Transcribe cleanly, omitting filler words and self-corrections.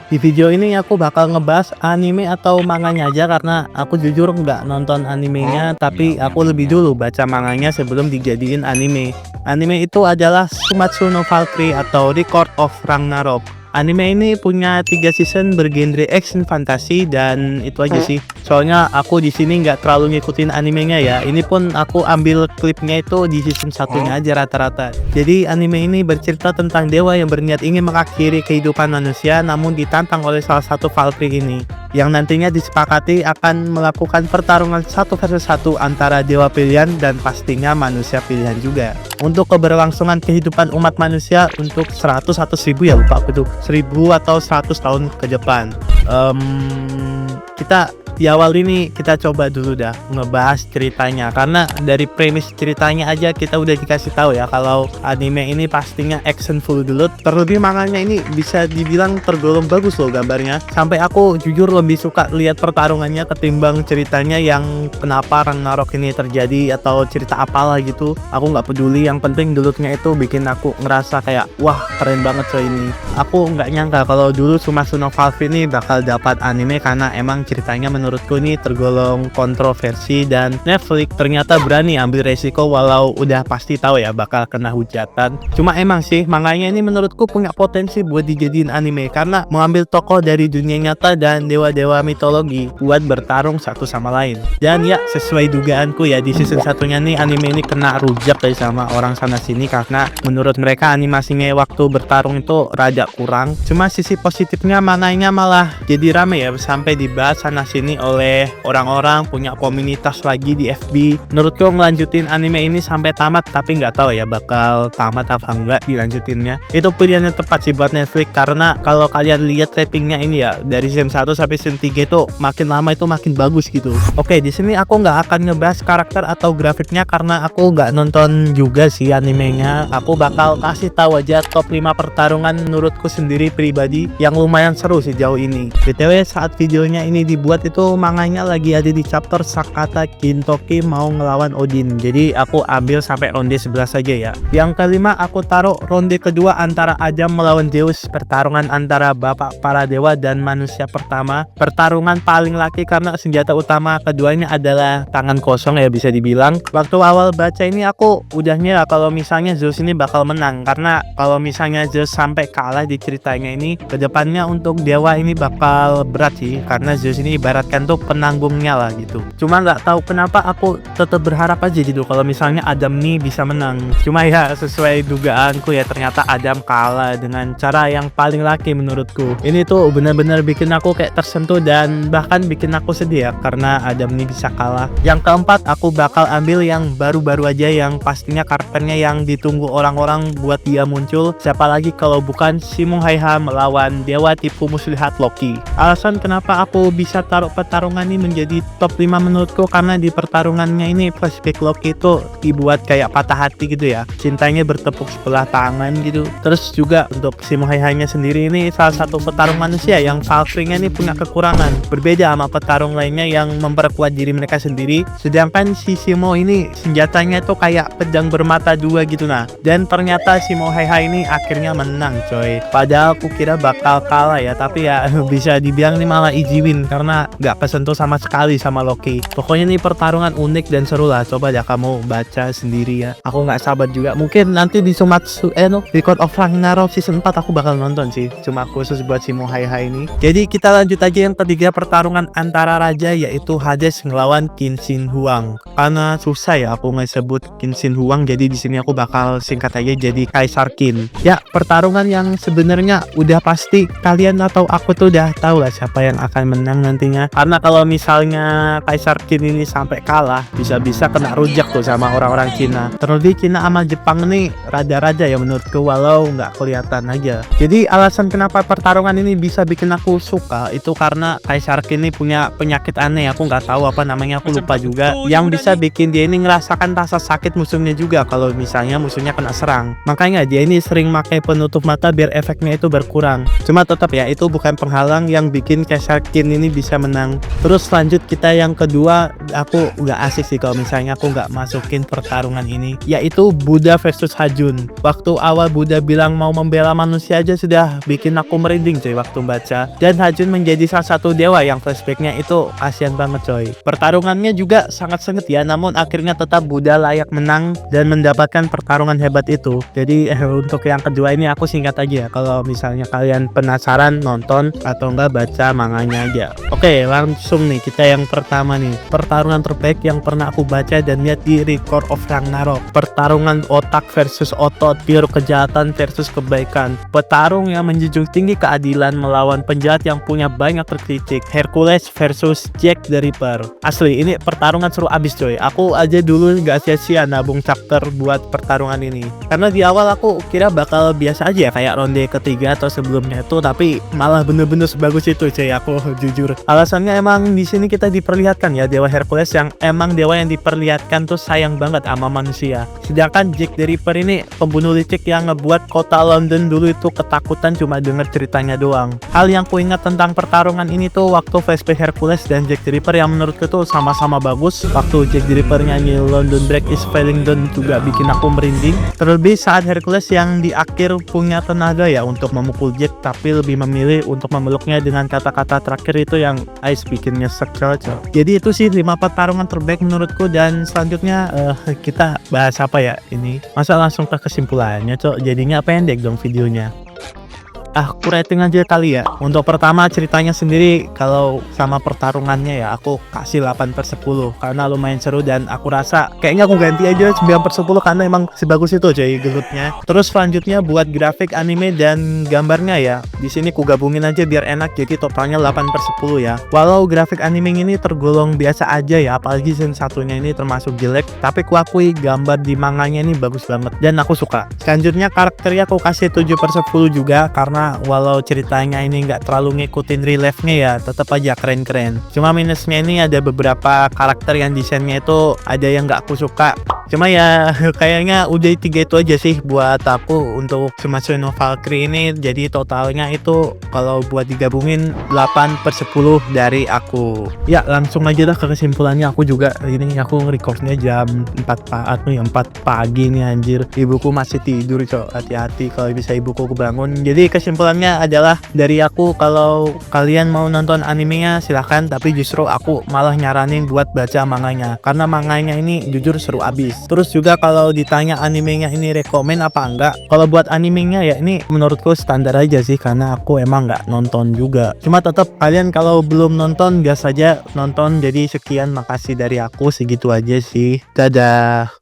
Di video ini aku bakal ngebahas anime atau manganya aja karena aku jujur nggak nonton animenya, tapi aku lebih dulu baca manganya sebelum dijadiin anime. Anime itu adalah Sumatsu no Valkyrie atau Record of Ragnarok. Anime ini punya 3 season bergenre action fantasi dan itu aja sih. Soalnya aku di sini nggak terlalu ngikutin animenya ya. Ini pun aku ambil klipnya itu di season satunya aja rata-rata. Jadi anime ini bercerita tentang dewa yang berniat ingin mengakhiri kehidupan manusia namun ditantang oleh salah satu Valkyrie ini, yang nantinya disepakati akan melakukan pertarungan 1 versus 1 antara dewa pilihan dan pastinya manusia pilihan juga untuk keberlangsungan kehidupan umat manusia untuk 100 atau 1000 ya, lupa aku tuh, 1000 atau 100 tahun ke depan. Kita di awal ini kita coba dulu dah ngebahas ceritanya, karena dari premis ceritanya aja kita udah dikasih tahu ya kalau anime ini pastinya action full dulu. Terlebih manganya ini bisa dibilang tergolong bagus loh gambarnya, sampai aku jujur lebih suka lihat pertarungannya ketimbang ceritanya yang kenapa Ragnarok ini terjadi atau cerita apalah gitu. Aku nggak peduli, yang penting dulunya itu bikin aku ngerasa kayak wah keren banget coy ini. Aku nggak nyangka kalau dulu Sumatsu no Valkyrie ini bakal dapat anime karena emang ceritanya menurutku ini tergolong kontroversi dan Netflix ternyata berani ambil resiko walau udah pasti tahu ya bakal kena hujatan. Cuma emang sih manganya ini menurutku punya potensi buat dijadiin anime karena mengambil tokoh dari dunia nyata dan dewa-dewa mitologi buat bertarung satu sama lain. Dan ya sesuai dugaanku ya, di season satunya nih anime ini kena rujak dari sama orang sana sini karena menurut mereka animasinya waktu bertarung itu rada kurang. Cuma sisi positifnya manganya malah jadi rame ya, sampai dibahas sana sini oleh orang-orang, punya komunitas lagi di FB. Menurutku ngelanjutin anime ini sampai tamat, tapi nggak tahu ya bakal tamat apa enggak dilanjutinnya. Itu pilihan yang tepat sih buat Netflix karena kalau kalian lihat ratingnya ini ya dari season 1 sampai season 3 itu makin lama itu makin bagus gitu. Oke, di sini aku nggak akan ngebahas karakter atau grafiknya karena aku nggak nonton juga sih animenya. Aku bakal kasih tahu aja top 5 pertarungan menurutku sendiri pribadi yang lumayan seru sih jauh ini. BTW saat videonya ini dibuat itu manganya lagi ada di chapter Sakata Gintoki mau ngelawan Odin, jadi aku ambil sampai ronde 11 saja ya. Yang kelima aku taruh ronde kedua antara Adam melawan Zeus, pertarungan antara bapak para dewa dan manusia pertama, pertarungan paling laki karena senjata utama keduanya adalah tangan kosong ya bisa dibilang. Waktu awal baca ini aku udahnya kalau misalnya Zeus ini bakal menang, karena kalau misalnya Zeus sampai kalah di ceritanya ini kedepannya untuk dewa ini bakal berat sih, karena Zeus ini ibaratkan tuh penanggungnya lah gitu. Cuma nggak tahu kenapa aku tetap berharap aja gitu kalau misalnya Adam nih bisa menang. Cuma ya sesuai dugaanku ya ternyata Adam kalah dengan cara yang paling laki menurutku. Ini tuh benar-benar bikin aku kayak tersentuh dan bahkan bikin aku sedih ya karena Adam nih bisa kalah. Yang keempat aku bakal ambil yang baru-baru aja, yang pastinya karakternya yang ditunggu orang-orang buat dia muncul. Siapa lagi kalau bukan Shimon Haiha melawan dewa tipu muslihat Loki. Alasan kenapa aku bisa taruh pertarungan ini menjadi top 5 menurutku karena di pertarungannya ini flashback Loki itu dibuat kayak patah hati gitu ya, cintanya bertepuk sebelah tangan gitu. Terus juga untuk Shimon Haiha-nya sendiri ini salah satu petarung manusia yang Valkyrie-nya ini punya kekurangan berbeda sama petarung lainnya yang memperkuat diri mereka sendiri, sedangkan si Shimo ini senjatanya tuh kayak pedang bermata dua gitu. Nah, dan ternyata Shimon Haiha ini akhirnya menang coy, padahal aku kira bakal kalah ya, tapi ya bisa dibilang ini malah easy win karena gak kesentuh sama sekali sama Loki. Pokoknya nih pertarungan unik dan seru lah, coba ya kamu baca sendiri ya. Aku gak sabar juga, mungkin nanti di Sumatsu Record of Ragnarok season 4 aku bakal nonton sih, cuma khusus buat Shimon Haiha ini. Jadi kita lanjut aja yang ketiga, pertarungan antara raja yaitu Hades ngelawan Qin Shi Huang. Karena susah ya aku ngesebut Qin Shi Huang, jadi di sini aku bakal singkat aja jadi Kaisar Qin. Ya, pertarungan yang sebenarnya udah pasti kalian atau aku tuh udah tahu lah siapa yang akan menang nantinya. Karena kalau misalnya Kaisar Qin ini sampai kalah, bisa-bisa kena rujak tuh sama orang-orang Cina. Terlebih Cina sama Jepang nih raja-raja ya menurutku, walau nggak kelihatan aja. Jadi alasan kenapa pertarungan ini bisa bikin aku suka itu karena Kaisar Qin ini punya penyakit aneh, aku nggak tahu apa namanya, aku lupa juga, yang bisa bikin dia ini ngerasakan rasa sakit musuhnya juga kalau misalnya musuhnya kena serang. Makanya dia ini sering pakai penutup mata biar efeknya itu berkurang. Cuma tetap ya itu bukan penghalang yang bikin Kaisar Qin ini ini bisa menang. Terus lanjut kita yang kedua, aku nggak asik sih kalau misalnya aku nggak masukin pertarungan ini, yaitu Buddha versus Hajun. Waktu awal Buddha bilang mau membela manusia aja sudah bikin aku merinding coy waktu baca. Dan Hajun menjadi salah satu dewa yang flashbacknya itu kasihan banget coy. Pertarungannya juga sangat sengit ya, namun akhirnya tetap Buddha layak menang dan mendapatkan pertarungan hebat itu. Jadi untuk yang kedua ini aku singkat aja ya, kalau misalnya kalian penasaran nonton atau enggak baca manganya aja. Oke, langsung nih kita yang pertama nih, pertarungan terbaik yang pernah aku baca dan lihat di Record of Ragnarok. Pertarungan otak versus otot, pure kejahatan versus kebaikan, petarung yang menjunjung tinggi keadilan melawan penjahat yang punya banyak terkritik. Hercules versus Jack the Ripper. Asli ini pertarungan seru abis coy. Aku aja dulu gak sia-sia nabung chapter buat pertarungan ini, karena di awal aku kira bakal biasa aja ya, kayak ronde ketiga atau sebelumnya itu, tapi malah bener-bener sebagus itu coy. Aku jujur alasannya emang di sini kita diperlihatkan ya, dewa Hercules yang emang dewa yang diperlihatkan tuh sayang banget sama manusia, sedangkan Jack the Ripper ini pembunuh licik yang ngebuat kota London dulu itu ketakutan cuma denger ceritanya doang. Hal yang ku ingat tentang pertarungan ini tuh waktu flashback Hercules dan Jack the Ripper yang menurutku tuh sama-sama bagus. Waktu Jack the Ripper nyanyi London Break is Falling Down juga bikin aku merinding, terlebih saat Hercules yang di akhir punya tenaga ya untuk memukul Jack, tapi lebih memilih untuk memeluknya dengan kata-kata terakhir itu yang ice bikin nyesek coy. Jadi itu sih 5 pertarungan terbaik menurutku. Dan selanjutnya kita bahas apa ya ini, masa langsung ke kesimpulannya cok, jadinya pendek dong videonya. Aku rating aja kali ya. Untuk pertama ceritanya sendiri, kalau sama pertarungannya ya aku kasih 8/10 karena lumayan seru dan aku rasa kayaknya aku ganti aja 9/10 karena emang sebagus itu coy gelutnya. Terus selanjutnya buat grafik anime dan gambarnya ya, di sini ku gabungin aja biar enak, jadi totalnya 8/10 ya. Walau grafik anime ini tergolong biasa aja ya, apalagi scene satunya ini termasuk jelek, tapi ku akui gambar di manganya ini bagus banget dan aku suka. Selanjutnya karakternya aku kasih 7/10 juga, karena walau ceritanya ini nggak terlalu ngikutin reliefnya ya, tetap aja keren-keren. Cuma minusnya ini ada beberapa karakter yang desainnya itu ada yang nggak aku suka. Cuma ya kayaknya udah 3 itu aja sih buat aku untuk Shumatsu no Valkyrie ini. Jadi totalnya itu kalau buat digabungin 8/10 dari aku. Ya langsung aja dah ke kesimpulannya. Aku juga ini aku recordnya jam 4 pagi nih anjir. Ibuku masih tidur cok, hati-hati kalau bisa ibuku kebangun. Jadi kesimpulannya adalah dari aku, kalau kalian mau nonton animenya silahkan, tapi justru aku malah nyaranin buat baca manganya, karena manganya ini jujur seru abis. Terus juga kalau ditanya animenya ini rekomen apa enggak, kalau buat animenya ya ini menurutku standar aja sih, karena aku emang nggak nonton juga. Cuma tetap kalian kalau belum nonton gas aja nonton. Jadi sekian, makasih dari aku, segitu aja sih, dadah.